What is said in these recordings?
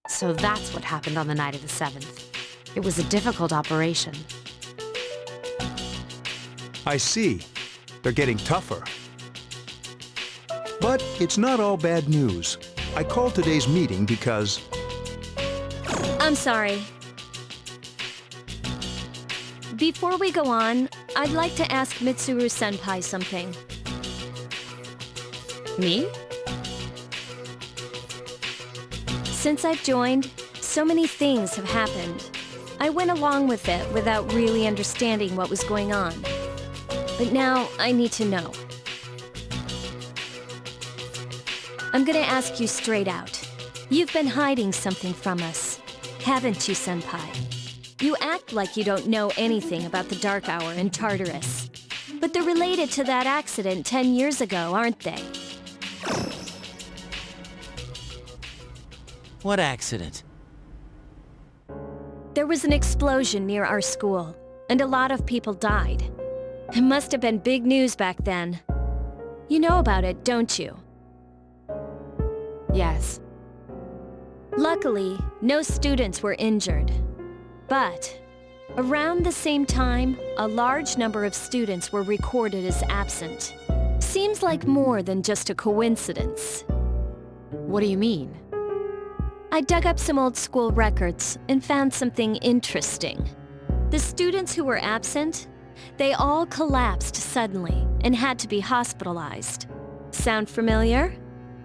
So that's what happened on the night of the 7th. It was a difficult operation. I see. They're getting tougher. But it's not all bad news. I called today's meeting because... I'm sorry. Before we go on, I'd like to ask Mitsuru-senpai something. Me? Since I've joined, so many things have happened. I went along with it without really understanding what was going on. But now, I need to know. I'm gonna ask you straight out. You've been hiding something from us, haven't you, senpai? You act like you don't know anything about the Dark Hour in Tartarus. But they're related to that accident 10 years ago, aren't they? What accident? There was an explosion near our school, and a lot of people died. It must have been big news back then. You know about it, don't you? Yes. Luckily, no students were injured. But, around the same time, a large number of students were recorded as absent. Seems like more than just a coincidence. What do you mean? I dug up some old school records and found something interesting. The students who were absent, they all collapsed suddenly and had to be hospitalized. Sound familiar?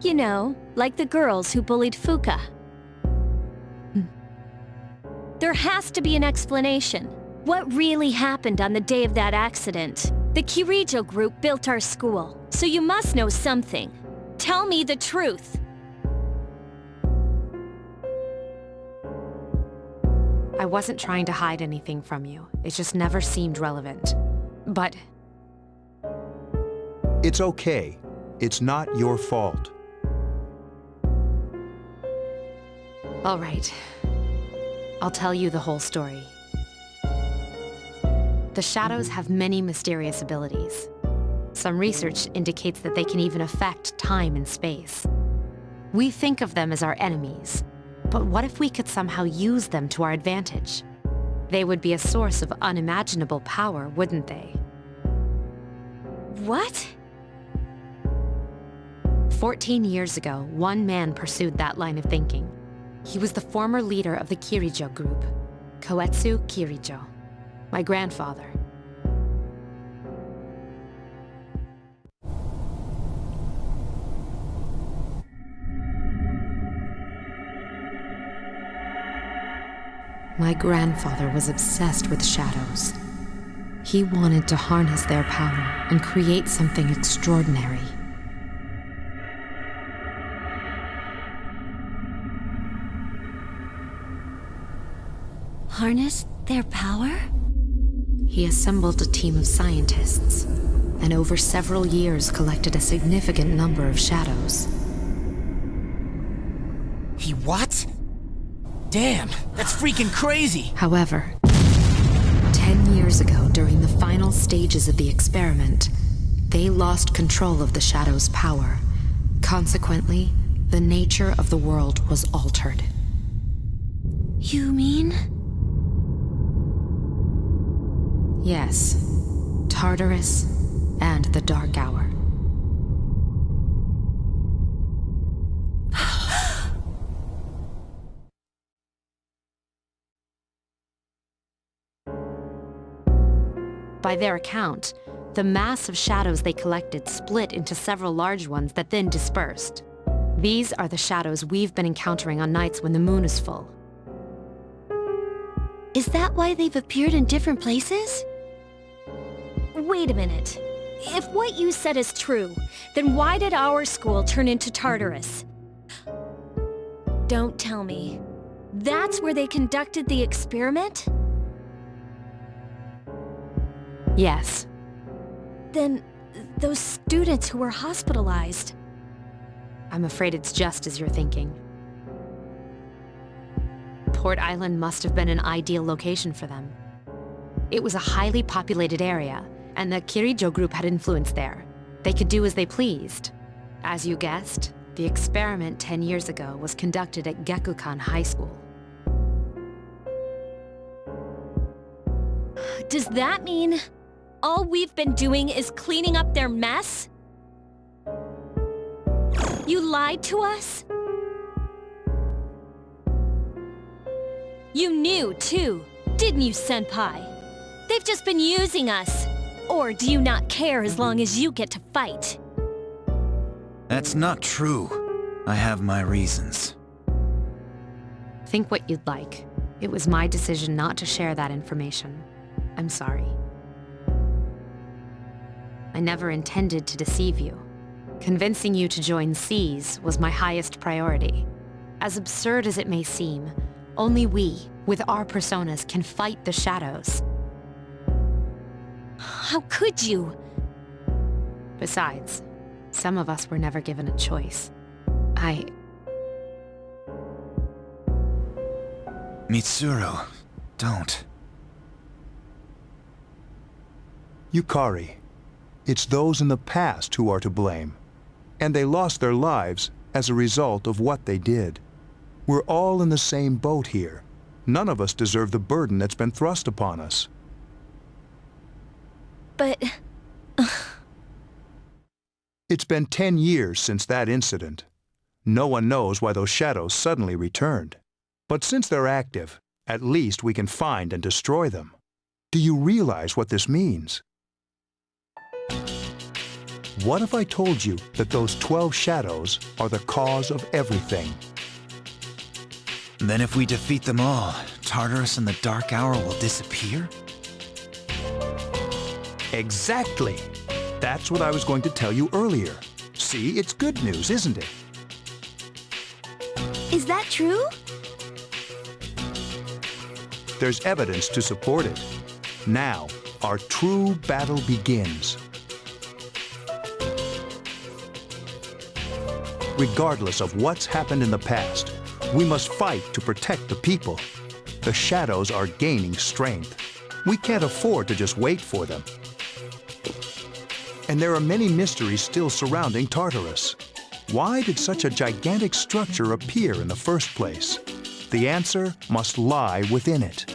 You know, like the girls who bullied Fuka. There has to be an explanation. What really happened on the day of that accident? The Kirijo group built our school, so you must know something. Tell me the truth. I wasn't trying to hide anything from you. It just never seemed relevant. But... It's okay. It's not your fault. all right. I'll tell you the whole story. The shadows have many mysterious abilities. Some research indicates that they can even affect time and space. We think of them as our enemies, but what if we could somehow use them to our advantage? They would be a source of unimaginable power, wouldn't they? What? 14 years ago, one man pursued that line of thinking. He was the former leader of the Kirijo group, Koetsu Kirijo, my grandfather. My grandfather was obsessed with shadows. He wanted to harness their power and create something extraordinary. Harness their power? He assembled a team of scientists, and over several years collected a significant number of shadows. He what? Damn, that's freaking crazy! However, 10 years ago, during the final stages of the experiment, they lost control of the shadow's power. Consequently, the nature of the world was altered. You mean? Yes, Tartarus and the Dark Hour. By their account, the mass of shadows they collected split into several large ones that then dispersed. These are the shadows we've been encountering on nights when the moon is full. Is that why they've appeared in different places? Wait a minute. If what you said is true, then why did our school turn into Tartarus? Don't tell me. That's where they conducted the experiment? Yes. Then, those students who were hospitalized. I'm afraid it's just as you're thinking. Port Island must have been an ideal location for them. It was a highly populated area, and the Kirijo group had influence there. They could do as they pleased. As you guessed, The experiment 10 years ago was conducted at Gekukan High School. Does that mean all we've been doing is cleaning up their mess? You lied to us? You knew, too, didn't you, Senpai? They've just been using us. Or do you not care as long as you get to fight? That's not true. I have my reasons. Think what you'd like. It was my decision not to share that information. I'm sorry. I never intended to deceive you. Convincing you to join C's was my highest priority. As absurd as it may seem, only we, with our personas, can fight the shadows. How could you? Besides, some of us were never given a choice. Mitsuru, don't. Yukari, it's those in the past who are to blame. And they lost their lives as a result of what they did. We're all in the same boat here. None of us deserve the burden that's been thrust upon us. But... It's been 10 years since that incident. No one knows why those shadows suddenly returned. But since they're active, at least we can find and destroy them. Do you realize what this means? What if I told you that those 12 shadows are the cause of everything? Then if we defeat them all, Tartarus and the Dark Hour will disappear? Exactly! That's what I was going to tell you earlier. See, it's good news, isn't it? Is that true? There's evidence to support it. Now, our true battle begins. Regardless of what's happened in the past, we must fight to protect the people. The shadows are gaining strength. We can't afford to just wait for them. And there are many mysteries still surrounding Tartarus. Why did such a gigantic structure appear in the first place? The answer must lie within it.